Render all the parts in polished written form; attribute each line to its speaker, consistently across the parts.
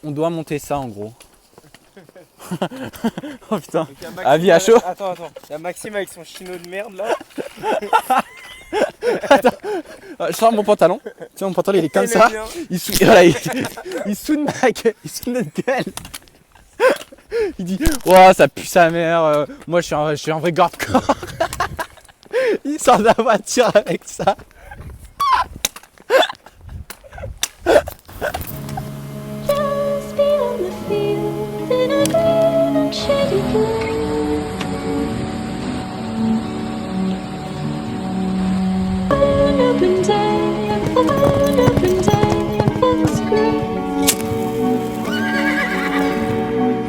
Speaker 1: On doit monter ça en gros. Oh putain, avis à chaud.
Speaker 2: Attends, il y a Maxime avec son chino de merde là.
Speaker 1: Attends, je sors mon pantalon. Tu sais, mon pantalon il est comme ça. Il soude ma gueule, il soude notre gueule. Il dit, oh ça pue sa mère. Moi je suis un vrai garde-corps. Il sort de la voiture avec ça.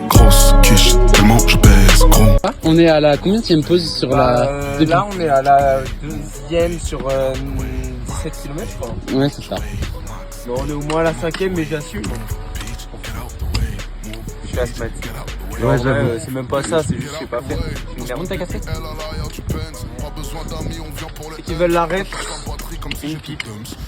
Speaker 3: Grosse quiche, tellement je pèse gros.
Speaker 1: On est à la combienième pause sur la...
Speaker 2: Là on est à la deuxième sur 17 km je crois.
Speaker 1: Ouais c'est ça.
Speaker 2: Non, on est au moins à la cinquième mais j'assume. Je suis à se mettre.
Speaker 1: Ouais, j'avoue.
Speaker 2: C'est même pas ça, c'est juste que je sais pas faire. La monte à café. Ils veulent l'arrêter. Une pipe.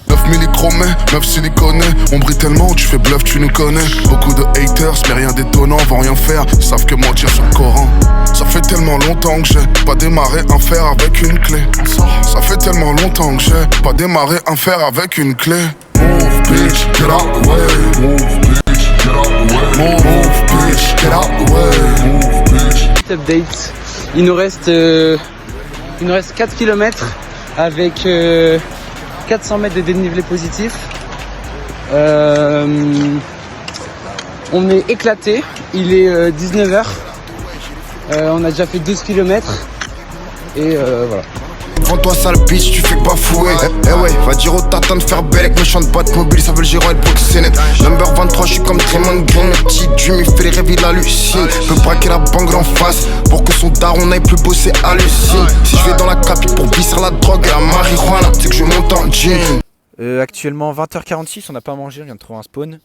Speaker 3: 9 millichromés, 9 siliconés. On brille tellement, tu fais bluff, tu nous connais. Beaucoup de haters, mais rien d'étonnant, vont rien faire. Ils savent que mentir sur le Coran. Ça fait tellement longtemps que j'ai pas démarré un fer avec une clé. Ça fait tellement longtemps que j'ai pas démarré un fer avec une clé. Move bitch, get out the way. Move bitch, get out the way. Move bitch, get out the way. Move bitch.
Speaker 1: Update. Il nous reste 4 km avec 400 mètres de dénivelé positif. On est éclaté. Il est 19h. On a déjà fait 12 km. Et voilà.
Speaker 3: Prends-toi sale bitch, tu fais que bafouer. Eh ouais, va dire au tartan de faire belle avec méchant de boîte mobile, ça veut le gérer le proxénète. Number 23, je suis comme Draymond Green, le petit Jimmy fait les rêves, il hallucine. Peut braquer la banque en face, pour que son daron n'aille plus bosser, hallucine. Si je vais dans la capi pour visser la drogue et la marijuana, c'est que je monte en jean.
Speaker 1: Actuellement 20h46, on n'a pas mangé, on vient de trouver un spawn.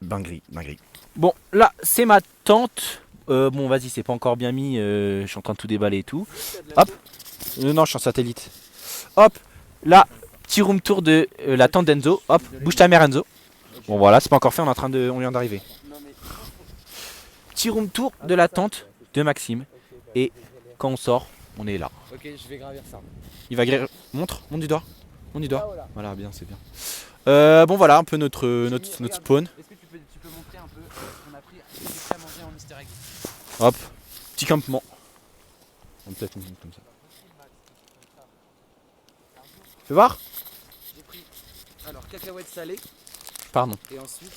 Speaker 1: Dinguerie. Bon, là, c'est ma tente. Bon, vas-y, c'est pas encore bien mis. Je suis en train de tout déballer et tout. Hop. Non, je suis en satellite. Hop. Là, petit room tour de la tente d'Enzo. Hop. Bouge ta mère, Enzo. Bon, voilà, c'est pas encore fait. On vient d'arriver. Petit room tour de la tente de Maxime. Et quand on sort, on est là.
Speaker 2: Ok, je vais gravir ça.
Speaker 1: Il va gravir. Montre du doigt. Voilà, bien, c'est bien. Bon, voilà, un peu notre spawn.
Speaker 2: Est-ce que tu peux montrer un peu ce qu'on a pris à manger en easter egg?
Speaker 1: Hop, petit campement. On peut peut-être comme ça. Fais voir.
Speaker 2: J'ai pris alors cacahuètes salées.
Speaker 1: Pardon.
Speaker 2: Et ensuite.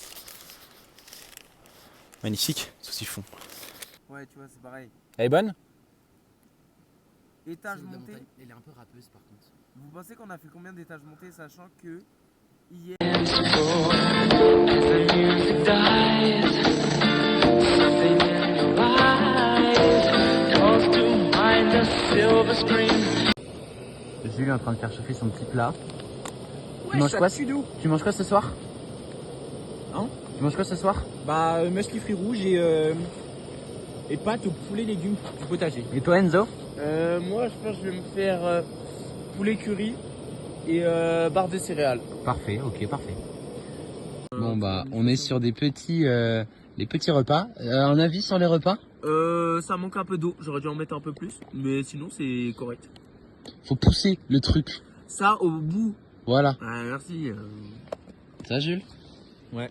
Speaker 1: Magnifique, saucifon.
Speaker 2: Ouais, tu vois, c'est pareil.
Speaker 1: Elle est bonne?
Speaker 2: Étage monté.
Speaker 4: Elle est un peu râpeuse par contre.
Speaker 2: Vous pensez qu'on a fait combien d'étages montés, sachant que hier.
Speaker 1: Jules est en train de faire chauffer son petit plat.
Speaker 2: Ouais,
Speaker 1: tu manges quoi ce soir?
Speaker 2: Hein?
Speaker 1: Tu manges quoi ce soir?
Speaker 2: Bah, musky fruits rouges et pâtes au poulet légumes du potager.
Speaker 1: Et toi, Enzo?
Speaker 2: Moi, je pense que je vais me faire poulet curry et barre de céréales.
Speaker 1: Parfait, ok, parfait. Bon bah, on est sur des petits repas. Un avis sur les repas?
Speaker 2: Ça manque un peu d'eau, j'aurais dû en mettre un peu plus, mais sinon c'est correct.
Speaker 1: Faut pousser le truc.
Speaker 2: Ça au bout.
Speaker 1: Voilà.
Speaker 2: Ah, merci.
Speaker 1: Ça, Jules?
Speaker 2: Ouais.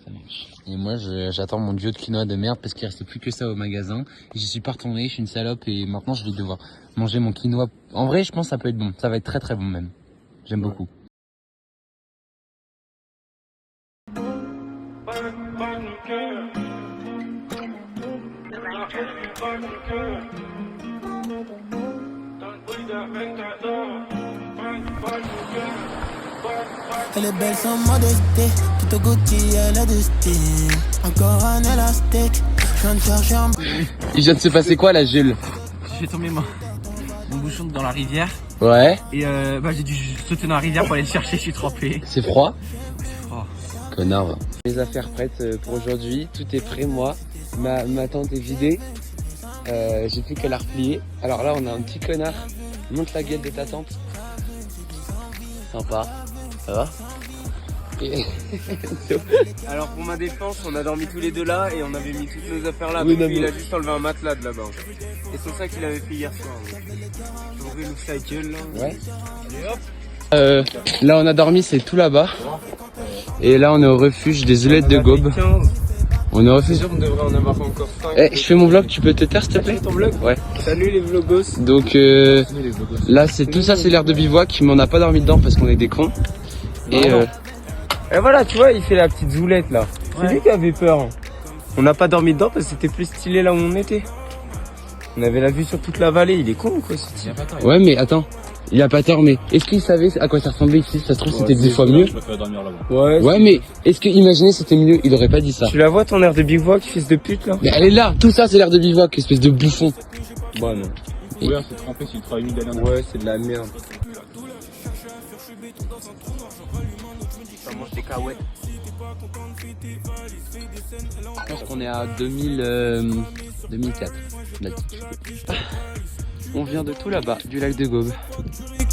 Speaker 1: Ça marche. Et moi, j'attends mon duo de quinoa de merde parce qu'il reste plus que ça au magasin. Et j'y suis pas retourné, je suis une salope et maintenant je vais devoir manger mon quinoa. En vrai, je pense que ça peut être bon. Ça va être très très bon même. J'aime beaucoup.
Speaker 5: Elle est belle sans modestie, tout au Gucci, elle a du style. Encore un élastique, je viens de chercher un...
Speaker 1: Il vient de se passer quoi là, Jules?
Speaker 2: J'ai tombé mon bouchon dans la rivière.
Speaker 1: Ouais.
Speaker 2: Et j'ai dû sauter dans la rivière pour aller le chercher, je suis trempé.
Speaker 1: C'est froid?
Speaker 2: C'est froid.
Speaker 1: Connard. Les affaires prêtes pour aujourd'hui, tout est prêt moi. Ma tente est vidée.
Speaker 4: J'ai plus qu'à la replier. Alors là, on a un petit connard. Monte la gueule de ta tante. Sympa. Ça va? Et...
Speaker 2: Alors pour ma défense, on a dormi tous les deux là et on avait mis toutes nos affaires là.
Speaker 4: Oui,
Speaker 2: donc
Speaker 4: non,
Speaker 2: lui, il
Speaker 4: mais-
Speaker 2: a juste enlevé un matelas de là-bas. Et c'est ça qu'il avait fait hier soir. Je voudrais nous sa gueule là.
Speaker 4: Ouais. Là, on a dormi, c'est tout là-bas. Et là, on est au refuge des Oulettes de Gaume. On est au refuge.
Speaker 2: On devrait en avoir encore 5.
Speaker 4: Eh, je fais mon vlog, tu peux te taire s'il te plaît?
Speaker 2: ton vlog?
Speaker 4: Ouais.
Speaker 2: Salut les vlogos.
Speaker 4: Donc là, c'est tout ça, c'est l'air de bivouac, mais on n'a pas dormi dedans parce qu'on est des cons. Et
Speaker 2: Et voilà, tu vois, il fait la petite zoulette là. C'est lui qui avait peur. On n'a pas dormi dedans parce que c'était plus stylé là où on était. On avait la vue sur toute la vallée, il est con ou quoi ce type?
Speaker 4: ouais, mais attends, il a pas tort, mais est-ce qu'il savait à quoi ça ressemblait ici? Ça se trouve, c'était 10 fois mieux. Ouais, mais est-ce que imaginez c'était mieux? Il aurait pas dit ça.
Speaker 2: Tu la vois ton air de bivouac, fils de pute là?
Speaker 4: Mais elle est là, tout ça, c'est l'air de bivouac, espèce de bouffon.
Speaker 2: Bon non.
Speaker 4: Ouais,
Speaker 2: c'est trempé s'il travaille une galère. Ouais, c'est de la merde. Ça mange des cacahuètes.
Speaker 4: Je pense qu'on est à 2004 d'altitude. On vient de tout là-bas, du lac de Gaume.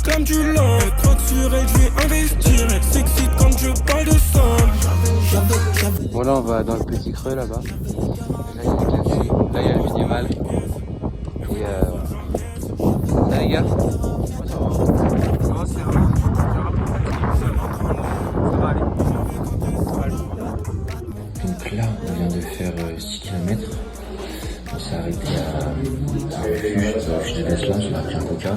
Speaker 5: Comme du lent, croque sur elle, je vais investir. Elle s'excite quand je parle de ça.
Speaker 4: Bon là on va dans le petit creux là-bas. Là il y a les glaciers, là il y a le minimal. Et là les gars.
Speaker 6: Donc là, on vient de faire 6 km. On s'est arrêté à un refuge de Beslan, on a pris un coca.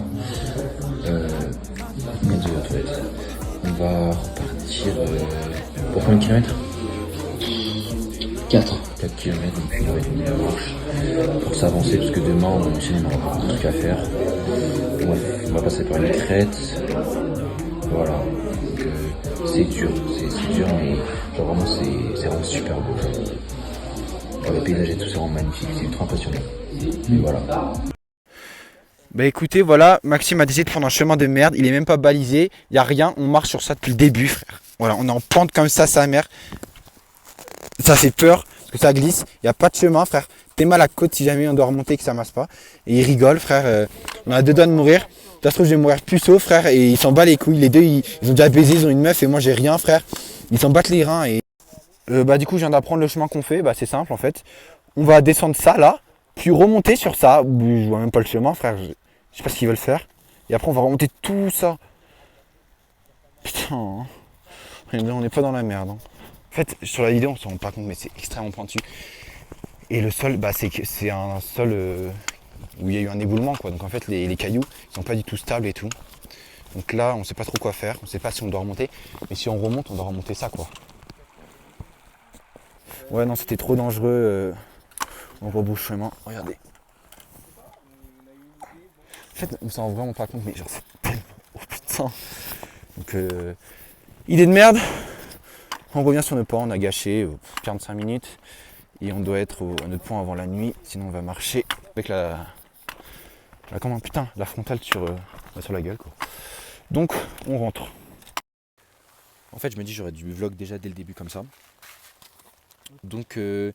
Speaker 6: On est deux aux toilettes. On va repartir pour combien de kilomètres 4 km, donc une heure et demie de marche pour s'avancer parce que demain on enchaîne, on a beaucoup de trucs à faire. On va passer par une crête. Voilà. Donc, c'est dur, mais genre, vraiment c'est vraiment super beau. Le paysage et tout c'est vraiment magnifique, c'est ultra impressionnant. Et voilà.
Speaker 1: Bah écoutez, voilà, Maxime a décidé de prendre un chemin de merde, il est même pas balisé, il y a rien, on marche sur ça depuis le début, frère. Voilà, on est en pente comme ça, sa mère. Ça fait peur, parce que ça glisse, il n'y a pas de chemin, frère. T'es mal à côte si jamais on doit remonter et que ça masse pas. Et il rigole, frère, on a deux doigts de mourir. Ça se trouve, je vais mourir puceau, frère, et ils s'en battent les couilles. Les deux, ils ont déjà baisé, ils ont une meuf, et moi j'ai rien, frère. Ils s'en battent les reins. Et bah du coup, je viens d'apprendre le chemin qu'on fait, bah c'est simple en fait. On va descendre ça là, puis remonter sur ça. Je vois même pas le chemin, frère. Je sais pas ce qu'ils veulent faire. Et après, on va remonter tout ça. Putain. On n'est pas dans la merde. Hein. En fait, sur la vidéo, on se rend pas compte, mais c'est extrêmement pointu. Et le sol, bah, c'est un sol où il y a eu un éboulement, quoi. Donc en fait, les cailloux, ils sont pas du tout stables et tout. Donc là, on sait pas trop quoi faire. On sait pas si on doit remonter. Mais si on remonte, on doit remonter ça, quoi. Ouais, non, c'était trop dangereux. On rebouche chemin. Regardez. En fait, on s'en rend vraiment pas compte, mais genre, c'est tellement... Oh putain. Donc, idée de merde. On revient sur nos pas, on a gâché 45 minutes. Et on doit être à notre point avant la nuit. Sinon, on va marcher avec la comment, putain, la frontale sur la gueule, quoi. Donc, on rentre. En fait, je me dis, j'aurais dû vlog déjà dès le début comme ça. Donc, je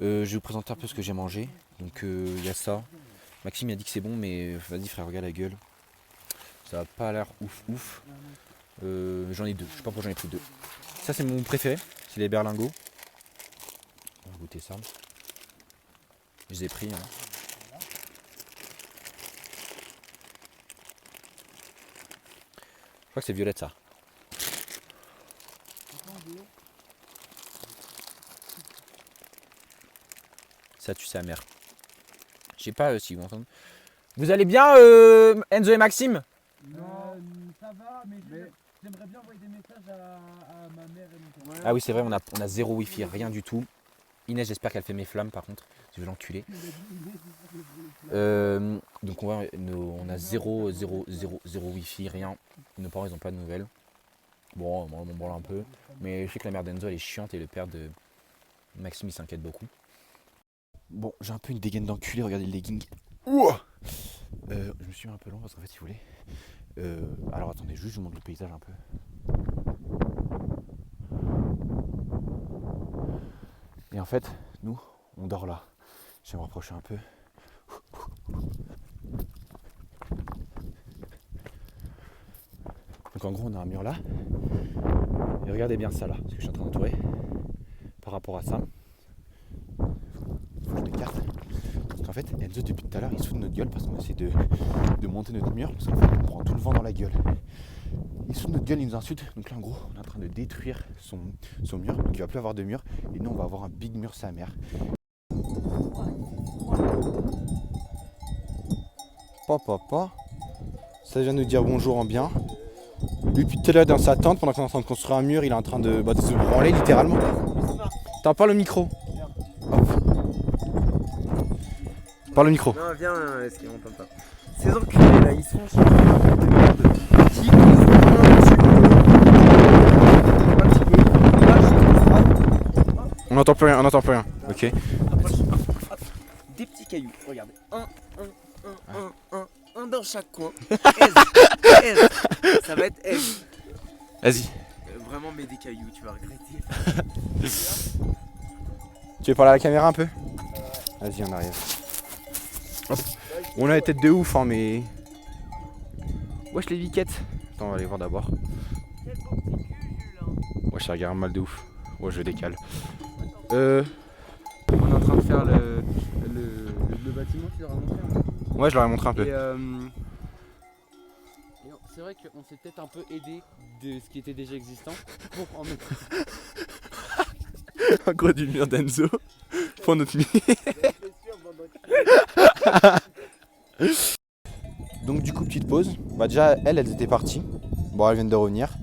Speaker 1: vais vous présenter un peu ce que j'ai mangé. Donc, il y a ça. Maxime a dit que c'est bon, mais vas-y frère, regarde la gueule. Ça a pas l'air ouf. J'en ai deux, je sais pas pourquoi j'en ai pris deux. Ça c'est mon préféré, c'est les berlingots. On va goûter ça. Je les ai pris. Hein. Je crois que c'est violette ça. Ça tue sa mère. Je sais pas si vous m'entendez. Vous allez bien Enzo et Maxime?
Speaker 2: Non, ça va, mais j'aimerais bien envoyer des messages à ma mère et mon père.
Speaker 1: Ah oui c'est vrai, on a zéro wifi, rien du tout. Inès j'espère qu'elle fait mes flammes par contre, je vais l'enculer. Donc on a zéro wifi, rien. Nos parents ils ont pas de nouvelles. Bon, on m'en branle un peu. Mais je sais que la mère d'Enzo elle est chiante et le père de Maxime il s'inquiète beaucoup. Bon, j'ai un peu une dégaine d'enculé, regardez le legging. Ouah je me suis mis un peu long parce qu'en fait si vous voulez. Alors attendez, juste je vous montre le paysage un peu. Et en fait, nous, on dort là. Je vais me rapprocher un peu. en gros on a un mur là. Et regardez bien ça là, ce que je suis en train d'entourer. Par rapport à ça. Faut que je m'écarte. Parce qu'en fait, Enzo depuis tout à l'heure il se fout de notre gueule parce qu'on essaie de monter notre mur. Parce qu'en fait on prend tout le vent dans la gueule. Il se fout de notre gueule, il nous insulte. Donc là en gros on est en train de détruire son mur. Donc il va plus avoir de mur. Et nous on va avoir un big mur sa mère. Papa. Ça vient nous dire bonjour en bien. Lui depuis tout à l'heure dans sa tente pendant qu'on est en train de construire un mur, il est en train de se branler littéralement. T'en parles au micro. Hop. Parle au micro.
Speaker 2: Non, viens, est-ce qu'ils m'entendent pas? Ces enculés là, ils sont sur de merde. Qui ouvre un petit peu.
Speaker 1: On n'entend plus rien, Ok.
Speaker 2: Des petits cailloux, regardez. Un dans chaque coin. Aise. Ça va être aise.
Speaker 1: Vas-y.
Speaker 2: Vraiment, mets des cailloux, tu vas regretter.
Speaker 1: Tu veux parler à la caméra un peu? Vas-y, on arrive. Hop. On a la tête de ouf, hein, mais. Wesh les viquettes. Attends, on va aller voir d'abord. Wesh, ça regarde mal de ouf. Ouais, je décale.
Speaker 4: On est en train de faire le bâtiment, tu leur as montré un peu.
Speaker 1: Ouais, je leur ai montré un peu.
Speaker 4: Et c'est vrai qu'on s'est peut-être un peu aidé de ce qui était déjà existant pour en mettre.
Speaker 1: En gros, du mur d'Enzo pour notre nuit. Donc, du coup, petite pause. Bah, déjà, elles étaient parties. Bon, elles viennent de revenir.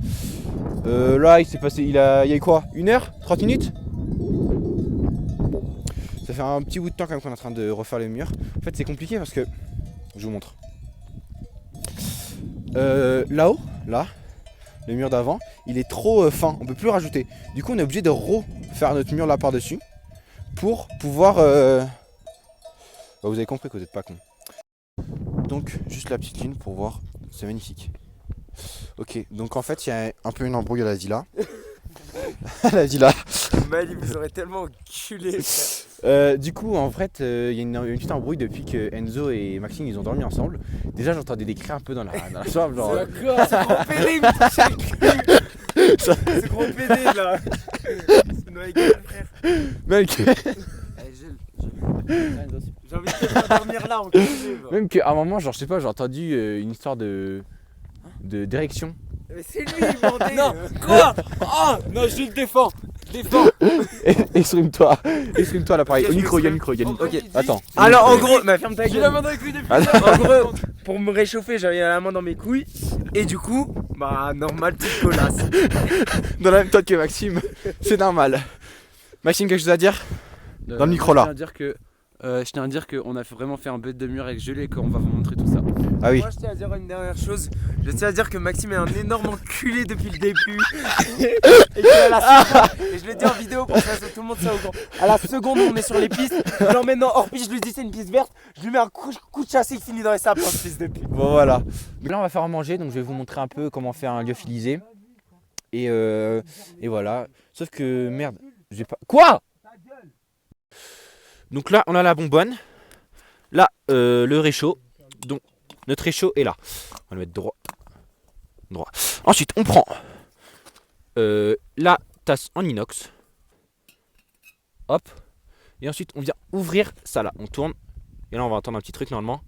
Speaker 1: Là, il s'est passé. Il y a eu quoi? 1 heure? 30 minutes? Ça fait un petit bout de temps quand même qu'on est en train de refaire le mur. En fait, c'est compliqué parce que. Je vous montre. Là-haut, là, le mur d'avant, il est trop fin. On peut plus le rajouter. Du coup, on est obligé de refaire notre mur là par-dessus pour pouvoir. Bah, vous avez compris que vous n'êtes pas con. Donc, juste la petite ligne pour voir. C'est magnifique. Ok, donc en fait, il y a un peu une embrouille à la villa. La villa.
Speaker 2: Mali vous aurait tellement enculé.
Speaker 1: Du coup, en fait, il y a une petite embrouille depuis que Enzo et Maxime ils ont dormi ensemble. Déjà, j'entendais des cris un peu dans la chambre. Genre...
Speaker 2: D'accord, ce gros pédé, il me touchait le cul. Ce gros pédé là. C'est une gueule, frère.
Speaker 1: Mec,
Speaker 2: J'ai envie de te faire dormir là, enculé.
Speaker 1: même qu'à un moment, genre, je sais pas, j'ai entendu une histoire de d'érection.
Speaker 2: Mais c'est lui, bordel.
Speaker 4: Non, quoi? Oh non, je le défends.
Speaker 1: Exprime-toi à l'appareil. Au micro, il y a le micro.
Speaker 2: Ok.
Speaker 1: Attends.
Speaker 2: Alors en gros, ferme ta
Speaker 4: J'ai
Speaker 2: gueule.
Speaker 4: la main dans les couilles depuis.
Speaker 2: En gros, pour me réchauffer, j'avais la main dans mes couilles. Et du coup, bah normal, petite colasse.
Speaker 1: Dans la même tête que Maxime, c'est normal. Maxime, quelque chose à dire? Dans le micro là.
Speaker 4: Je tiens à dire qu'on a vraiment fait un bête de mur avec gelé et qu'on va vous montrer tout ça.
Speaker 1: Ah oui.
Speaker 2: Moi, je tiens à dire une dernière chose. Je tiens à dire que Maxime est un énorme enculé depuis le début. Et je le dis en vidéo pour que tout le monde soit au courant. À la seconde où on est sur les pistes, je l'emmène en hors-piste, je lui dis c'est une piste verte. Je lui mets un coup de chasse et il finit dans les sapins, ce fils de pute.
Speaker 1: Bon voilà. Donc là on va faire à manger, donc je vais vous montrer un peu comment faire un lyophilisé. Et voilà. Sauf que merde, j'ai pas. Quoi? Donc là on a la bonbonne. Là le réchaud. Donc notre réchaud est là. On va le mettre droit. Ensuite on prend la tasse en inox. Hop. Et ensuite on vient ouvrir ça là. On tourne. Et là on va entendre un petit truc normalement.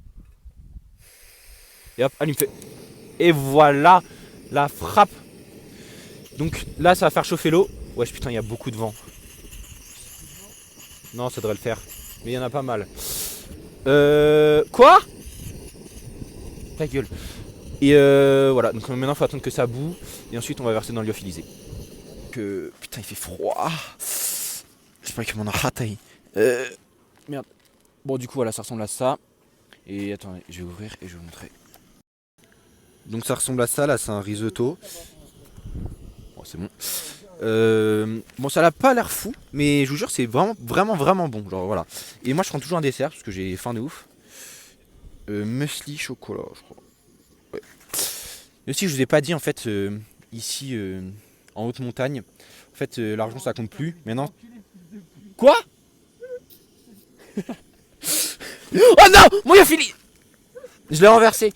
Speaker 1: Et hop, allume feu. Et voilà la frappe. Donc là ça va faire chauffer l'eau. Wesh putain, il y a beaucoup de vent. Non, ça devrait le faire. Mais il y en a pas mal. Quoi? Ta gueule. Et voilà, donc maintenant il faut attendre que ça boue. Et ensuite on va verser dans le lyophilisé. Putain, il fait froid. Je sais pas comment on a raté. Merde. Bon, du coup, voilà, ça ressemble à ça. Et attendez, je vais ouvrir et je vais vous montrer. Donc ça ressemble à ça, là c'est un risotto. Bon, c'est bon. Bon, ça n'a pas l'air fou, mais je vous jure c'est vraiment bon, genre voilà. Et moi je prends toujours un dessert parce que j'ai faim de ouf. Muesli chocolat, je crois. Ouais. Et aussi je vous ai pas dit en fait ici en haute montagne, en fait l'argent ça compte plus. Maintenant. Quoi? Oh non, mon fini. Je l'ai renversé.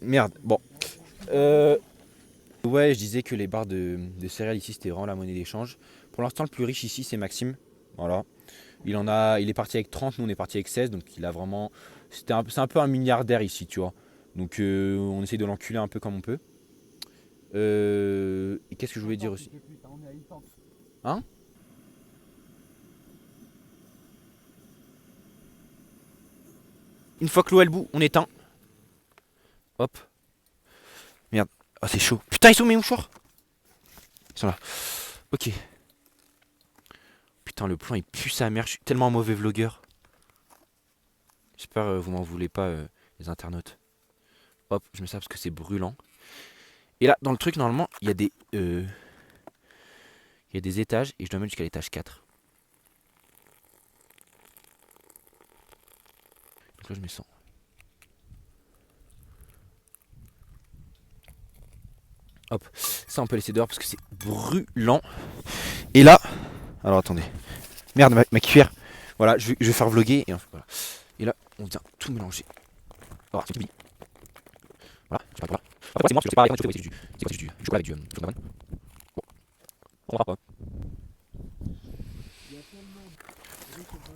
Speaker 1: Merde, bon. Ouais, je disais que les barres de céréales ici, c'était vraiment la monnaie d'échange. Pour l'instant, le plus riche ici, c'est Maxime. Voilà. Il est parti avec 30, nous on est parti avec 16, donc il a vraiment. C'est un peu un milliardaire ici, tu vois. Donc on essaye de l'enculer un peu comme on peut. Et qu'est-ce que je voulais dire aussi? Hein? Une fois que l'eau elle bout, on éteint. Hop. Merde. Oh c'est chaud. Putain, ils sont mes mouchoirs. Ils sont là. Ok. Putain, le plan il pue sa mère. Je suis tellement un mauvais vlogueur. J'espère vous m'en voulez pas, les internautes. Hop, je mets ça parce que c'est brûlant. Et là, dans le truc, normalement, il y a des étages et je dois mettre jusqu'à l'étage 4. Donc là, je mets 100. Hop, ça on peut laisser dehors parce que c'est brûlant. Et là, alors attendez. Merde, ma cuillère. Voilà, je vais faire vloguer. Voilà. Et là, on vient tout mélanger. Voilà, c'est tout. Voilà, je sais pas quoi. Après, c'est moi, c'est pas avec c'est du chocolat avec du chocolat. Bon, on verra pas.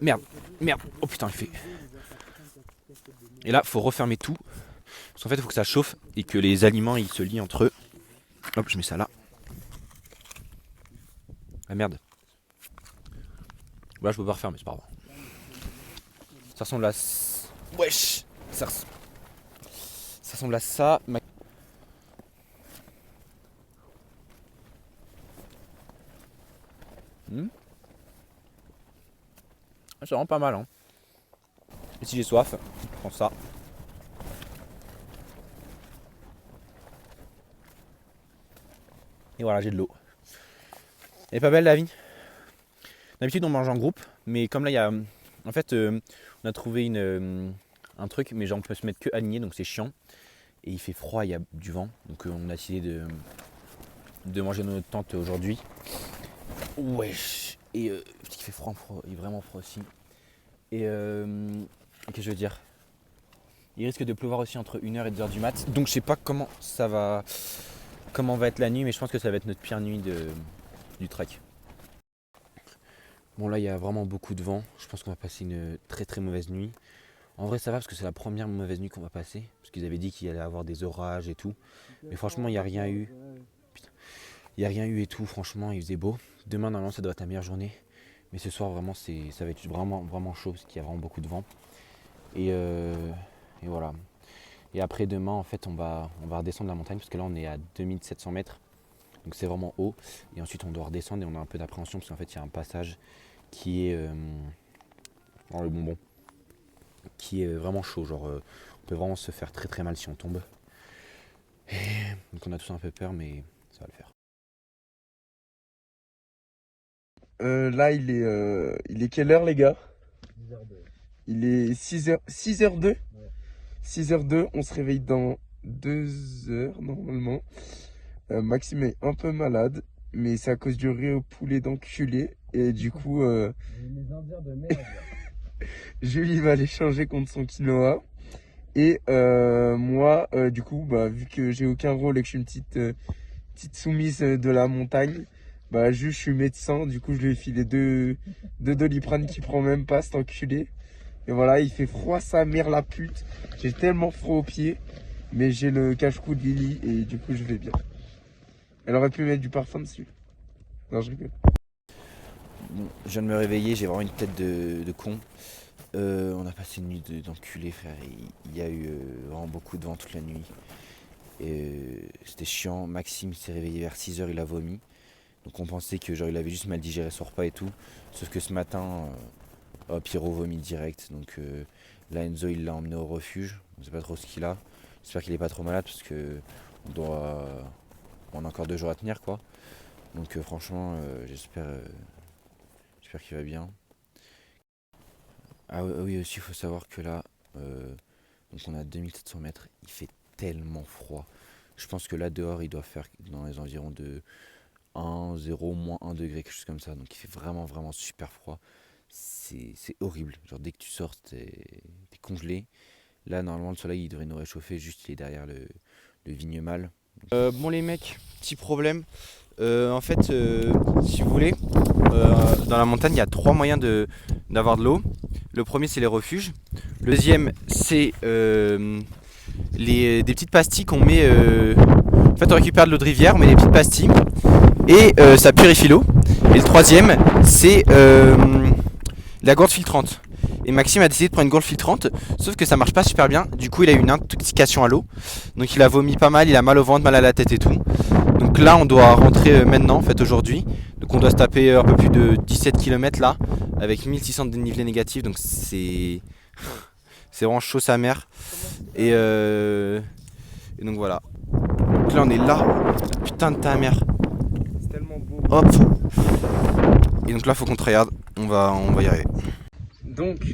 Speaker 1: Merde, merde. Oh putain, il fait. Et là, faut refermer tout. Parce qu'en fait, il faut que ça chauffe et que les aliments ils se lient entre eux. Hop, je mets ça là. Ah merde. Là, je peux pas refermer, c'est pas grave. Ça ressemble à. Wesh! Ça ressemble à ça. C'est vraiment pas mal, hein. Et si j'ai soif, je prends ça. Et voilà, j'ai de l'eau. Elle est pas belle la vie. D'habitude on mange en groupe, mais comme là il y a. En fait, on a trouvé un truc, mais genre on peut se mettre que aligné, donc c'est chiant. Et il fait froid, il y a du vent, donc on a décidé de manger dans notre tente aujourd'hui. Wesh. Et il fait froid, il est vraiment froid aussi. Et qu'est-ce que je veux dire? Il risque de pleuvoir aussi entre 1h et 2h du mat. Donc je sais pas comment va être la nuit, mais je pense que ça va être notre pire nuit du trek. Bon là il y a vraiment beaucoup de vent. Je pense qu'on va passer une très très mauvaise nuit. En vrai ça va parce que c'est la première mauvaise nuit qu'on va passer. Parce qu'ils avaient dit qu'il allait avoir des orages et tout. Mais franchement il n'y a rien eu. Putain. Il n'y a rien eu et tout, franchement il faisait beau. Demain normalement ça doit être la meilleure journée. Mais ce soir vraiment ça va être vraiment vraiment chaud parce qu'il y a vraiment beaucoup de vent. Et voilà. Et après demain en fait on va redescendre la montagne parce que là on est à 2700 mètres. Donc c'est vraiment haut. Et ensuite on doit redescendre et on a un peu d'appréhension parce qu'en fait il y a un passage qui est dans le bonbon. Qui est vraiment chaud. Genre on peut vraiment se faire très très mal si on tombe. Et donc on a tous un peu peur mais ça va le faire.
Speaker 2: Là, il est quelle heure, les gars? 6h02. Il est 6h02? Ouais. 6h02, on se réveille dans 2 heures normalement. Maxime est un peu malade, mais c'est à cause du riz au poulet d'enculé. Et du coup, les Indiens de merde. Julie va les changer contre son quinoa. Et moi, du coup, bah, vu que j'ai aucun rôle et que je suis une petite soumise de la montagne, bah juste je suis médecin, du coup je lui ai filé deux Doliprane qui prend même pas, cet enculé. Et voilà, il fait froid sa mère la pute. J'ai tellement froid aux pieds, mais j'ai le cache-cou de Lily et du coup je vais bien. Elle aurait pu mettre du parfum dessus. Non, je rigole.
Speaker 1: Bon, je viens de me réveiller, j'ai vraiment une tête de con. On a passé une nuit d'enculé, frère. Il y a eu vraiment beaucoup de vent toute la nuit. Et c'était chiant. Maxime s'est réveillé vers 6h, il a vomi. Donc on pensait que genre il avait juste mal digéré son repas et tout. Sauf que ce matin, hop, il revomit direct. Donc là Enzo il l'a emmené au refuge. On sait pas trop ce qu'il a. J'espère qu'il est pas trop malade parce que on a encore 2 jours à tenir quoi. Donc franchement j'espère qu'il va bien. Ah oui aussi il faut savoir que là donc on a 2700 mètres. Il fait tellement froid. Je pense que là dehors il doit faire dans les environs de 1, 0, moins 1 degré, quelque chose comme ça. Donc il fait vraiment vraiment super froid. C'est horrible. Genre dès que tu sors, t'es congelé. Là normalement le soleil il devrait nous réchauffer. Juste il est derrière le Vignemale. Bon les mecs, petit problème. En fait, si vous voulez, dans la montagne, il y a 3 moyens d'avoir de l'eau. Le premier, c'est les refuges. Le deuxième, c'est des petites pastilles qu'on met. En fait, on récupère de l'eau de rivière, on met des petites pastilles et ça purifie l'eau. Et le troisième, c'est la gourde filtrante. Et Maxime a décidé de prendre une gourde filtrante, sauf que ça marche pas super bien. Du coup, il a eu une intoxication à l'eau. Donc, il a vomi pas mal, il a mal au ventre, mal à la tête et tout. Donc là, on doit rentrer maintenant, en fait, aujourd'hui. Donc, on doit se taper un peu plus de 17 km là, avec 1600 de dénivelé négatif. Donc, c'est vraiment chaud sa mère. Et donc voilà. Donc là, on est là. Putain de ta mère.
Speaker 2: C'est tellement beau.
Speaker 1: Hop. Et donc là, faut qu'on tryhard. On va y arriver.
Speaker 2: Donc,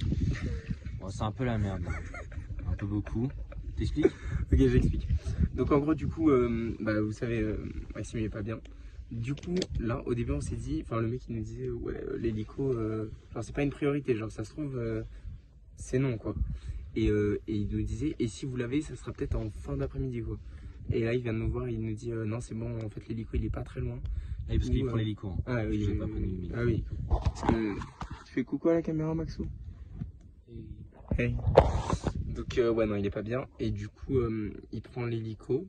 Speaker 6: Bon, c'est un peu la merde. Un peu beaucoup. T'expliques?
Speaker 2: ok, j'explique. Donc en gros, du coup, vous savez, Maxime il est pas bien. Du coup, là, au début, on s'est dit, enfin, le mec il nous disait, ouais, l'hélico, genre c'est pas une priorité, genre ça se trouve, c'est non quoi. Et il nous disait, et si vous l'avez, ça sera peut-être en fin d'après-midi quoi. Et là, il vient de nous voir, il nous dit, non, c'est bon, en fait, l'hélico il est pas très loin.
Speaker 6: Ah, parce qu'il prend l'hélico. Hein.
Speaker 2: Ah oui,
Speaker 6: Je l'ai pas pris, mais-
Speaker 2: ah oui. Parce que, tu fais coucou à la caméra, Maxou? Hey. Donc ouais non il est pas bien et du coup il prend l'hélico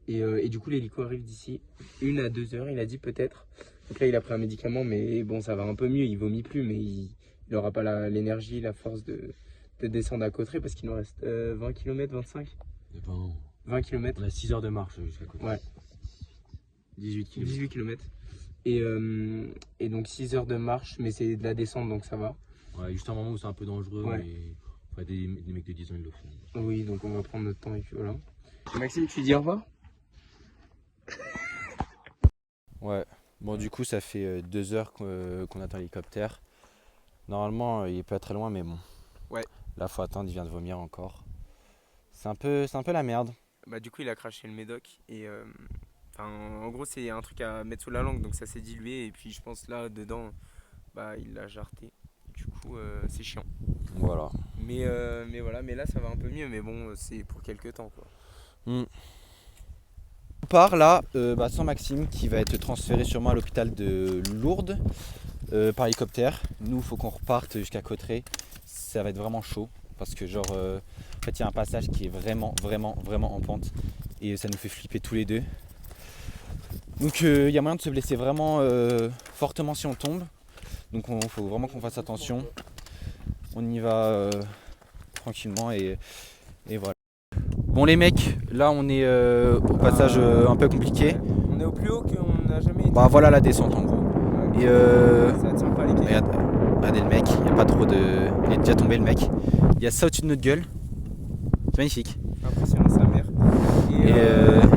Speaker 2: et du coup l'hélico arrive d'ici 1 à 2 heures il a dit peut-être. Donc là il a pris un médicament mais bon ça va un peu mieux, il vomit plus mais il aura pas l'énergie, la force de descendre à Cauterets parce qu'il nous reste 20 km, 25
Speaker 6: C'est pas un-
Speaker 2: 20 km.
Speaker 6: On a 6 heures de marche jusqu'à côté.
Speaker 2: Ouais.
Speaker 6: 18 km.
Speaker 2: 18 km. Et donc 6 heures de marche mais c'est de la descente donc ça va.
Speaker 6: Ouais, juste un moment où c'est un peu dangereux,
Speaker 2: Ouais.
Speaker 6: mais enfin, des mecs de 10 ans ils le font.
Speaker 2: Oui donc on va prendre notre temps et puis voilà. Maxime tu dis au revoir?
Speaker 1: Ouais. Bon, du coup, ça fait 2 heures qu'on attend l'hélicoptère. Normalement, il est pas très loin, mais bon.
Speaker 2: Ouais.
Speaker 1: Là, faut attendre, il vient de vomir encore. C'est un peu la merde.
Speaker 2: Bah du coup il a craché le médoc et en gros c'est un truc à mettre sous la langue donc ça s'est dilué et puis je pense là dedans bah il l'a jarté. Du coup c'est chiant.
Speaker 1: Voilà.
Speaker 2: Mais voilà, mais là ça va un peu mieux mais bon c'est pour quelques temps quoi.
Speaker 1: On part là, sans Maxime qui va être transféré sûrement à l'hôpital de Lourdes par hélicoptère. Nous, faut qu'on reparte jusqu'à Cauterets. Ça va être vraiment chaud parce que genre, en fait, il y a un passage qui est vraiment en pente et ça nous fait flipper tous les deux. Donc, il y a moyen de se blesser vraiment fortement si on tombe. Donc, il faut vraiment qu'on fasse attention. On y va tranquillement et voilà. Bon les mecs, là on est au passage un peu compliqué.
Speaker 2: On est au plus haut qu'on n'a jamais été.
Speaker 1: Bah voilà la descente en gros.
Speaker 2: Ouais.
Speaker 1: Et
Speaker 2: Ça tient pas les quais.
Speaker 1: regardez le mec, il n'y a pas trop de. Il est déjà tombé le mec. Il y a ça au-dessus de notre gueule. C'est magnifique.
Speaker 2: Impressionnant sa mère. Et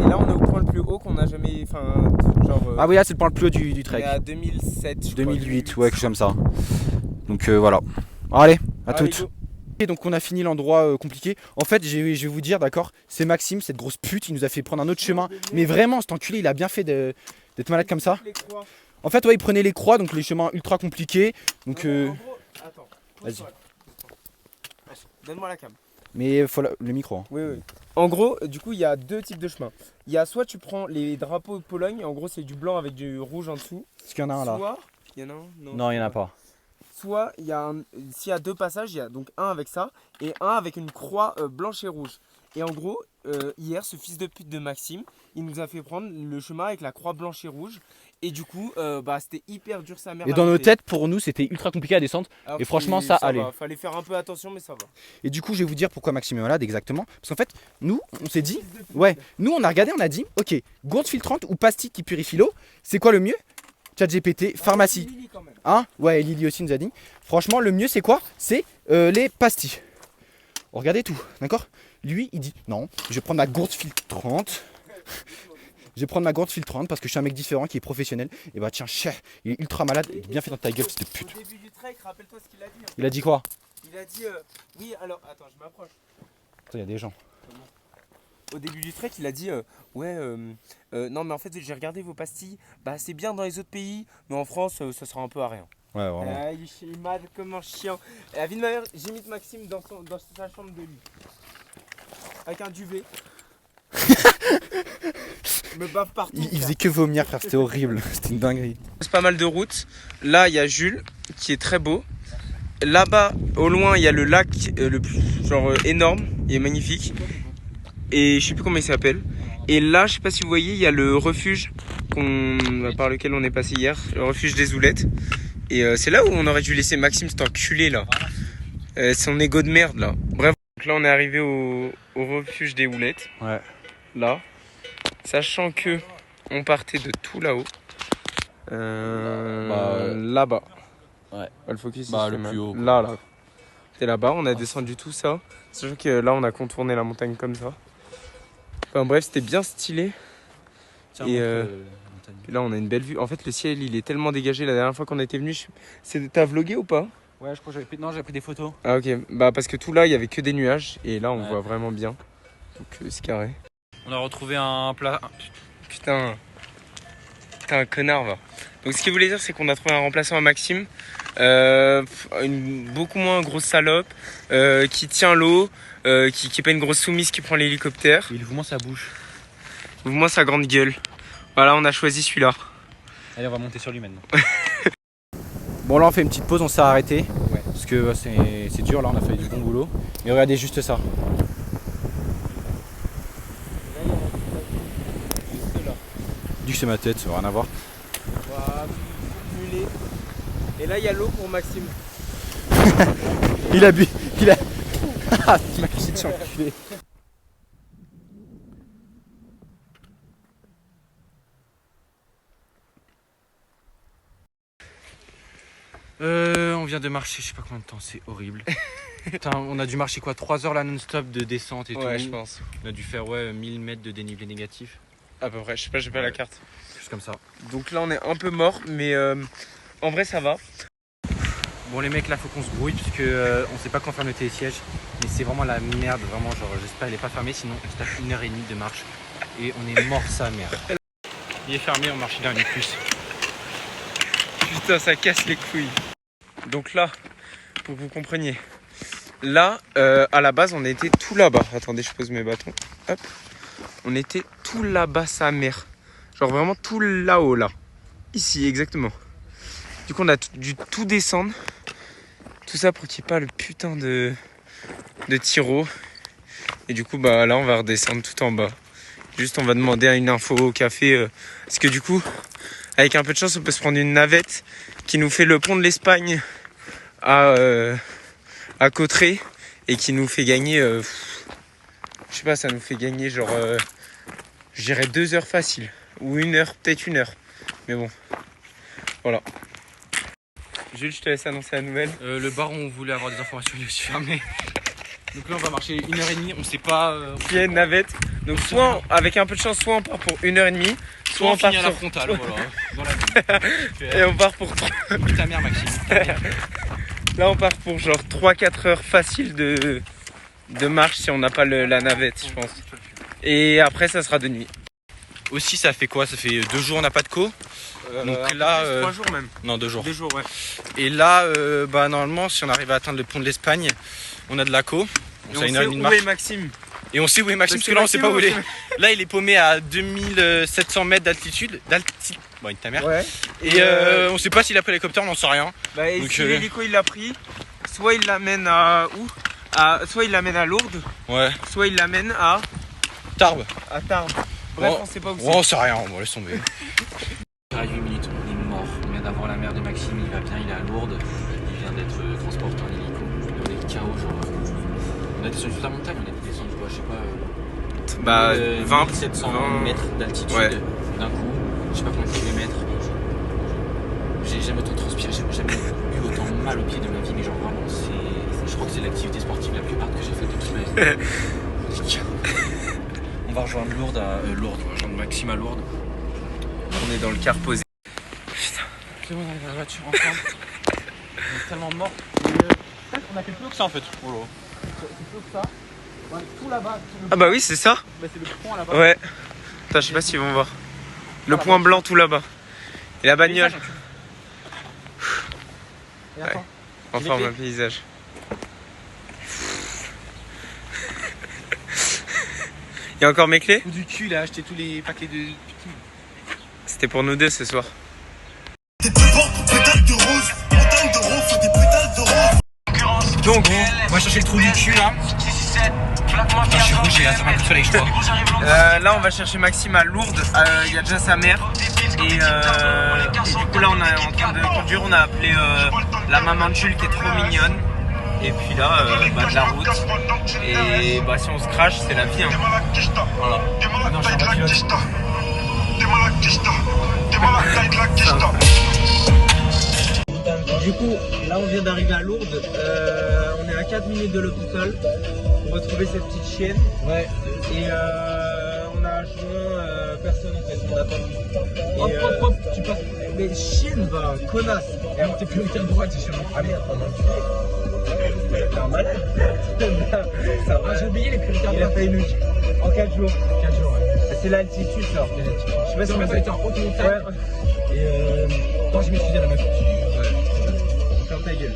Speaker 2: là on est au point le plus haut qu'on n'a jamais. Enfin genre.
Speaker 1: Ah oui là c'est le point le plus haut du
Speaker 2: on est
Speaker 1: trek.
Speaker 2: à 2007 je crois,
Speaker 1: 2008, ouais quelque chose comme ça. Donc voilà. Allez, à
Speaker 2: Allez,
Speaker 1: toutes.
Speaker 2: go.
Speaker 1: Et donc on a fini l'endroit compliqué. En fait je vais vous dire d'accord, c'est Maxime, cette grosse pute, il nous a fait prendre un autre chemin. Mais vraiment cet enculé il a bien fait d'être malade comme ça.
Speaker 2: Les croix.
Speaker 1: En fait ouais il prenait les croix, donc les chemins ultra compliqués. Donc
Speaker 2: En gros, attends.
Speaker 1: vas-y.
Speaker 2: Donne-moi la cam.
Speaker 1: Mais faut le micro. Hein.
Speaker 2: Oui. En gros, du coup, il y a deux types de chemins. Il y a soit tu prends les drapeaux de Pologne, en gros, c'est du blanc avec du rouge en dessous.
Speaker 1: Est-ce qu'il y en a un là?
Speaker 2: Soit, il y en a un?
Speaker 1: Non il y en a pas.
Speaker 2: Soit, s'il y a deux passages, il y a donc un avec ça et un avec une croix blanche et rouge. Et en gros, hier, ce fils de pute de Maxime, il nous a fait prendre le chemin avec la croix blanche et rouge. Et du coup, c'était hyper dur sa mère.
Speaker 1: Et
Speaker 2: à
Speaker 1: dans nos
Speaker 2: monter.
Speaker 1: têtes pour nous c'était ultra compliqué à descendre.
Speaker 2: Alors
Speaker 1: et
Speaker 2: que
Speaker 1: franchement, ça allait.
Speaker 2: va. Fallait faire un peu attention, mais ça va.
Speaker 1: Et du coup je vais vous dire pourquoi Maxime est malade exactement. Parce qu'en fait nous on s'est dit, ouais, nous on a regardé, on a dit, ok, gourde filtrante ou pastille qui purifie l'eau, c'est quoi le mieux? ChatGPT, pharmacie.
Speaker 2: Lily, quand même.
Speaker 1: Hein? Ouais, Lily aussi nous a dit. Franchement, le mieux, c'est quoi? C'est les pastilles. Regardez tout, d'accord? Lui, il dit non, je vais prendre ma gourde filtrante. Je vais prendre ma gourde filtrante parce que je suis un mec différent qui est professionnel. Et bah, tiens, chef, il est ultra malade. Il est bien fait dans ta gueule, fils de pute.
Speaker 2: Au début du trek, rappelle-toi ce qu'il a dit. hein.
Speaker 1: Il a dit quoi?
Speaker 2: Il a dit oui, alors attends, je m'approche.
Speaker 1: Attends, il y a des gens.
Speaker 2: Au début du trek, il a dit non, mais en fait, j'ai regardé vos pastilles. Bah, c'est bien dans les autres pays, mais en France, ça sera un peu à rien.
Speaker 1: Ouais, vraiment.
Speaker 2: Il m'a comme un chien. Et la vie de ma mère, j'ai mis Maxime dans sa chambre de lit. Avec un duvet. Je me bave partout.
Speaker 1: Il faisait que vomir, frère, c'était horrible. C'était une dinguerie.
Speaker 2: C'est pas mal de routes. Là, il y a Jules qui est très beau. Là-bas, au loin, il y a le lac le plus énorme. Il est magnifique. Et je sais plus comment il s'appelle. Et là, je sais pas si vous voyez, il y a le refuge par lequel on est passé hier, le refuge des Oulettes. Et c'est là où on aurait dû laisser Maxime, cet enculé là. Son égo de merde là. Bref, donc là on est arrivé au refuge des Oulettes.
Speaker 1: Ouais.
Speaker 2: Là, sachant que on partait de tout là-haut. Là-bas.
Speaker 1: Ouais.
Speaker 2: Le focus.
Speaker 1: Bah, le plus haut, quoi.
Speaker 2: Là. C'est là-bas, on a descendu tout ça. Sachant que là on a contourné la montagne comme ça. Enfin bref, c'était bien stylé.
Speaker 1: Tiens,
Speaker 2: Et
Speaker 1: montagne.
Speaker 2: là on a une belle vue. En fait le ciel il est tellement dégagé. La dernière fois qu'on était venu, t'as vlogué ou pas?
Speaker 1: Ouais, je crois que j'avais pris des photos.
Speaker 2: Ah ok, bah parce que tout là il y avait que des nuages. Et là on
Speaker 1: Ouais.
Speaker 2: voit vraiment bien. Donc c'est carré.
Speaker 1: On a retrouvé un plat.
Speaker 2: Putain, t'es un connard va. Donc ce qu'il voulait dire c'est qu'on a trouvé un remplaçant à Maxime. Une beaucoup moins grosse salope, qui tient l'eau, qui est pas une grosse soumise qui prend l'hélicoptère.
Speaker 1: Il ouvre sa bouche.
Speaker 2: Ouvre-moi sa grande gueule. Voilà, on a choisi celui-là.
Speaker 1: Allez, on va monter sur lui maintenant. Bon, là on fait une petite pause, on s'est arrêté. Ouais. Parce que c'est dur, là on a fait du bon boulot. Mais regardez juste ça. Du que c'est ma tête, ça va rien à voir.
Speaker 2: Et là il y a l'eau pour Maxime.
Speaker 1: Il a bu. Il a. Ah, Maxime, c'est enculé. On vient de marcher, je sais pas combien de temps, c'est horrible. Putain, on a dû marcher quoi, 3 heures là non-stop de descente et tout.
Speaker 2: Ouais, je pense.
Speaker 1: On a dû faire 1000 mètres de dénivelé négatif.
Speaker 2: À peu près, je sais pas, j'ai pas la carte.
Speaker 1: Juste comme ça.
Speaker 2: Donc là on est un peu mort, mais en vrai ça va.
Speaker 1: Bon les mecs, là faut qu'on se brouille parce que on sait pas quand fermer les sièges. Mais c'est vraiment la merde, vraiment genre j'espère elle est pas fermée, sinon on se tape 1h30 de marche. Et on est mort sa mère. Il est fermé, on marche dans une plus.
Speaker 2: Putain, ça casse les couilles. Donc là, pour que vous compreniez, là, à la base, on était tout là-bas. Attendez, je pose mes bâtons. Hop. On était tout là-bas, sa mère. Genre vraiment tout là-haut, là. Ici, exactement. Du coup, on a dû tout descendre. Tout ça pour qu'il n'y ait pas le putain de tiro. Et du coup, bah là, on va redescendre tout en bas. Juste, on va demander à une info au café. Parce que du coup, avec un peu de chance, on peut se prendre une navette qui nous fait le pont de l'Espagne à Cauterets et qui nous fait gagner, je sais pas, ça nous fait gagner genre, je dirais 2 heures facile ou 1 heure, peut-être 1 heure. Mais bon, voilà. Jules, je te laisse annoncer la nouvelle.
Speaker 1: Le bar où on voulait avoir des informations, il est aussi fermé. Donc là on va marcher 1h30, on sait pas.
Speaker 2: Il y a une navette. Donc soit, avec un peu de chance, soit on part pour 1h30, soit on part
Speaker 1: finit à la
Speaker 2: sur...
Speaker 1: frontale, voilà. Dans la vie.
Speaker 2: Et on part pour...
Speaker 1: Ta mère Maxime.
Speaker 2: Là on part pour genre 3-4 heures facile de marche si on n'a pas la navette, je pense. Et après ça sera de nuit.
Speaker 1: Aussi ça fait quoi? Ça fait 2 jours on n'a pas de co. Donc là
Speaker 2: 3 jours même.
Speaker 1: Non 2 jours.
Speaker 2: 2 jours ouais.
Speaker 1: Et là bah normalement si on arrive à atteindre le pont de l'Espagne, on a de la co.
Speaker 2: Et on sait où est Maxime.
Speaker 1: Et on sait où est Maxime parce que là on sait pas où il est. Là il est paumé à 2700 mètres d'altitude. Bon une ta mère.
Speaker 2: Ouais.
Speaker 1: Et on sait pas s'il a pris l'hélicoptère, on n'en sait rien.
Speaker 2: Bah et
Speaker 1: donc,
Speaker 2: si l'hélico il l'a pris, soit il l'amène à où? Soit il l'amène à Lourdes,
Speaker 1: Ouais.
Speaker 2: soit il l'amène à
Speaker 1: Tarbes.
Speaker 2: Tarbes. Bref,
Speaker 1: Bon.
Speaker 2: on sait pas où
Speaker 1: Ouais, on sait rien, on laisse tomber. Arrive 8 minutes, on est mort. On vient d'avoir la mère de Maxime, il va bien, il est à Lourdes. Il vient d'être transporté en hélico. On est KO, genre. On a descendu toute la montagne, on a descendu quoi, je sais pas.
Speaker 2: Bah 20
Speaker 1: 700 mètres d'altitude d'un coup. Je sais pas combien de kilomètres. J'ai jamais autant transpiré, j'ai jamais eu autant mal au pied de ma vie, mais genre vraiment, je crois que c'est l'activité sportive la plus hard que j'ai faite de toute ma vie. On va rejoindre Lourdes on va rejoindre Maxime à Lourdes.
Speaker 2: On est dans le car posé.
Speaker 1: C'est bon, on arrive à la voiture ensemble. On est tellement mort. On a fait plus haut que ça en fait. Oh là. C'est plus haut que ça. On est tout là-bas.
Speaker 2: Ah bah oui c'est ça.
Speaker 1: Bah, c'est le point là-bas.
Speaker 2: Ouais. Attends, je sais pas s'ils vont voir. Le point blanc tout là-bas. Et la bagnole.
Speaker 1: Et attends.
Speaker 2: Enfin un paysage. Il y a encore mes clés?
Speaker 1: Ou du cul, il a acheté tous les paquets de...
Speaker 2: C'était pour nous deux ce soir.
Speaker 1: Donc, on va chercher le trou du cul là. Je suis rouge, j'ai un peu de soleil, je crois.
Speaker 2: Là, on va chercher Maxime à Lourdes. Il y a déjà sa mère. Et du coup, là, on est en train de conduire. On a appelé la maman de Jules qui est trop mignonne. Et puis là, de la route. Et bah, si on se crache, c'est la vie. Hein. Voilà.
Speaker 1: Non, je suis pas pilote.
Speaker 2: Du coup, là, on vient d'arriver à Lourdes. On est à 4 minutes de l'hôpital pour retrouver cette petite chienne.
Speaker 1: Ouais.
Speaker 2: Et on a joint personne en fait, on attend.
Speaker 1: Hop, tu passes.
Speaker 2: Mais chienne va, connasse.
Speaker 1: Et alors, t'es prioritaire droite, c'est sûr.
Speaker 2: Ah merde, pardon. T'es un malade. Ça va.
Speaker 1: J'ai oublié les prioritaires
Speaker 2: Il a
Speaker 1: droite.
Speaker 2: fait une en 4 jours.
Speaker 1: 4 jours, ouais.
Speaker 2: C'est l'altitude ça. Je sais pas si on
Speaker 1: Ça a été en haute montagne.
Speaker 2: Ouais.
Speaker 1: Et quand je m'excusais à la meuf.
Speaker 2: Ferme ta gueule.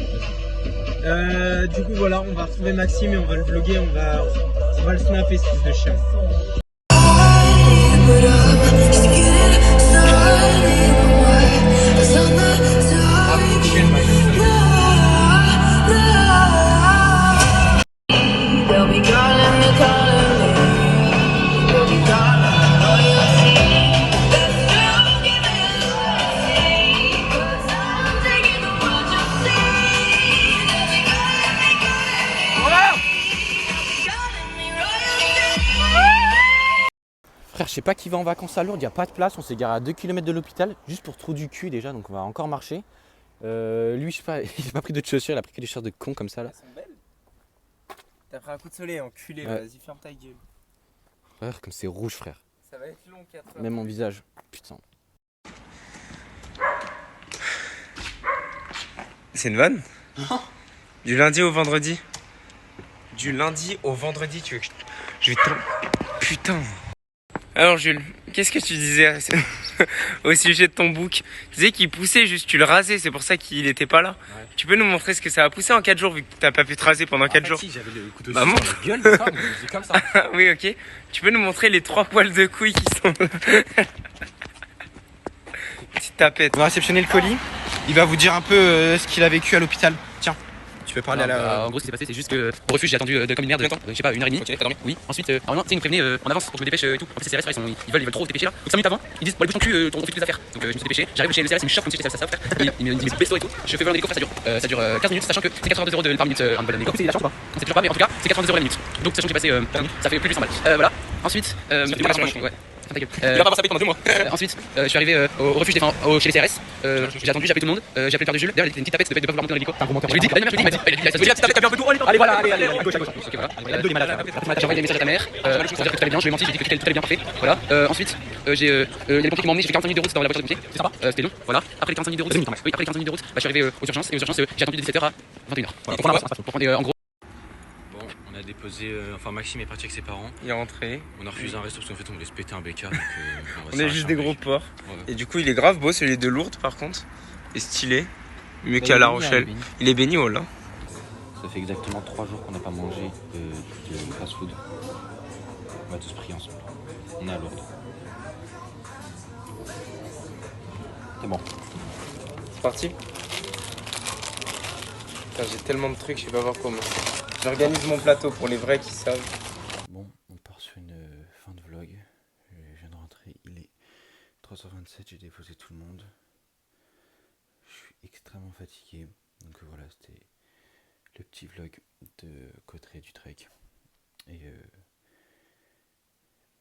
Speaker 2: Du coup voilà, on va retrouver Maxime et on va le vlogger, on va le snapper ce fils de chien.
Speaker 1: Frère, je sais pas qui va en vacances à Lourdes, il n'y a pas de place, on s'est garé à 2 km de l'hôpital, juste pour trou du cul déjà, donc on va encore marcher. Lui, je sais pas, il a pas pris d'autres chaussures, il a pris que des chaussures de con comme ça là.
Speaker 2: Elles sont belles. T'as pris un coup de soleil, enculé,
Speaker 1: Ouais.
Speaker 2: vas-y ferme ta gueule.
Speaker 1: Frère, comme c'est rouge, frère.
Speaker 2: Ça va être long 4 heures.
Speaker 1: Même mon visage. Putain.
Speaker 2: C'est une vanne? Non. Du lundi au vendredi? Du lundi au vendredi, tu veux que je vais te... Putain. Alors Jules, qu'est-ce que tu disais au sujet de ton bouc? Tu disais qu'il poussait juste, tu le rasais, c'est pour ça qu'il était pas là. Ouais. Tu peux nous montrer ce que ça a poussé en 4 jours vu que t'as pas pu te raser pendant 4 jours?
Speaker 1: Si, j'avais le couteau
Speaker 2: bah,
Speaker 1: dans la gueule, ça, mais c'est comme ça.
Speaker 2: Oui, ok. Tu peux nous montrer les 3 poils de couilles qui sont là? Petite tapette.
Speaker 1: On va réceptionner le colis. Il va vous dire un peu ce qu'il a vécu à l'hôpital. Tiens, tu peux parler à la...
Speaker 4: En gros, ce qui s'est passé, c'est juste que au refuge, j'ai attendu comme une merde. Je sais pas, 1h30. Ok, t'as dormi? Oui. Ensuite, normalement, tu sais, ils nous prévenaient en avance pour que je me dépêche et tout. En fait, c'est CRS, ils veulent trop se dépêcher là. Donc 5 minutes avant, ils disent pour les bouchons cul, on fait toutes les affaires. Donc je me suis dépêché. J'arrive chez le CRS, ils me chauffent comme si j'étais ça frère. Ils me disent besto et tout. Je fais voler l'hélico, ça dure 15 minutes, sachant que c'est 82 € par minute un vol d'hélico. C'est la chance ou pas? On sait toujours pas, mais en tout cas, c'est 82 € la minute. Donc sachant que j'ai passé, ça fait plus de 800 balles. Voilà. Ensuite, ouais. Il va pas passer pendant 2 mois. Ensuite, je suis arrivé au refuge des enfants chez les CRS. J'ai attendu, j'ai appelé tout le monde. J'ai appelé le père de Jules. D'ailleurs, il était une petite tapette de pas vouloir monter dans l'hélico. Je lui ai dit, il m'a dit, t'as un peu tout. Allez, voilà, allez, gauche à gauche. Ok, voilà. J'ai envoyé des messages à ta mère pour dire que tout allait bien. Je lui ai menti, j'ai dit que tout allait bien, parfait. Voilà. Ensuite, il y a les pompiers qui m'ont emmené. J'ai fait 45 minutes de route dans la voiture de pompiers. C'est sympa. C'était long. Voilà. Après les 45 minutes de route, oui, après les 45 minutes de route, je suis arrivé aux urgences. Et aux urgences, j'ai attendu de 17h à 21h. Pour prendre en gros.
Speaker 6: On a déposé, enfin Maxime est parti avec ses parents.
Speaker 2: Il est rentré.
Speaker 6: On a refusé un resto parce qu'en fait on voulait se péter un BK. Donc,
Speaker 2: on est juste des gros porcs. Ouais. Et du coup il est grave beau celui de Lourdes par contre. Et stylé. Mieux qu'à La Rochelle. Il est béni là.
Speaker 6: Ça fait exactement 3 jours qu'on n'a pas mangé de fast food. On va tous prier ensemble. On est à Lourdes. C'est bon.
Speaker 2: C'est parti. J'ai tellement de trucs, je sais pas voir comment. J'organise mon plateau pour les vrais qui savent.
Speaker 1: Bon, on part sur une fin de vlog. Je viens de rentrer, il est 3h27, j'ai déposé tout le monde. Je suis extrêmement fatigué. Donc voilà, c'était le petit vlog de Cauterets du Trek. Et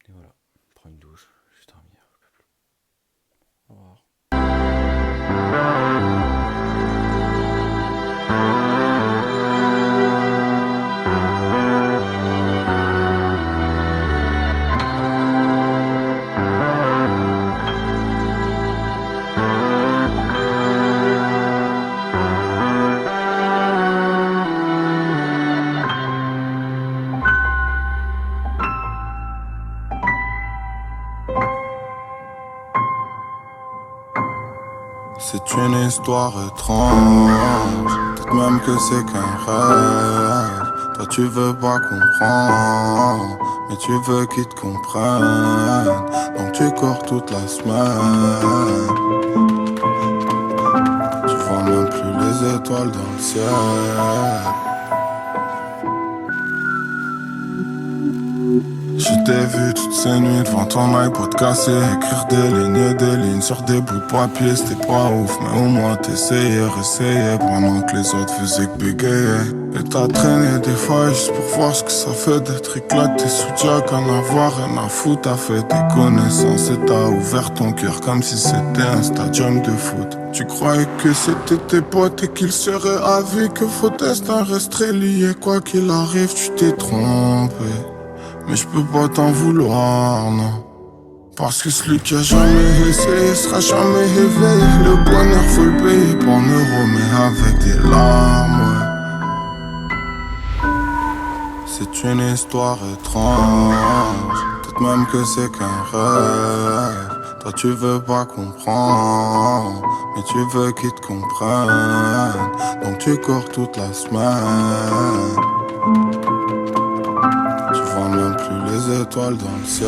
Speaker 1: voilà, prends une douche, je vais dormir. Au revoir.
Speaker 3: C'est une histoire étrange, peut-être même que c'est qu'un rêve. Toi tu veux pas comprendre, mais tu veux qu'ils te comprennent. Donc tu cours toute la semaine. Tu vois même plus les étoiles dans le ciel. Je t'ai vu toutes ces nuits devant ton iPod cassé, écrire des lignes sur des bouts de papier. C'était pas ouf, mais au moins t'essayais, réessayais pendant que les autres faisaient que bégayer. Et t'as traîné des fois juste pour voir ce que ça fait d'être éclaté sous Jack, en avoir rien à foutre. T'as fait des connaissances et t'as ouvert ton cœur comme si c'était un stadium de foot. Tu croyais que c'était tes potes et qu'ils seraient à vie, que vos destins resteraient liés. Quoi qu'il arrive, tu t'es trompé. Mais je peux pas t'en vouloir, non. Parce que celui qui a jamais essayé sera jamais éveillé. Le bonheur faut le payer pour en euros, mais avec des larmes, ouais. C'est une histoire étrange, peut-être même que c'est qu'un rêve. Toi tu veux pas comprendre, mais tu veux qu'ils te comprennent. Donc tu cours toute la semaine. Tu vois même plus les étoiles dans le ciel.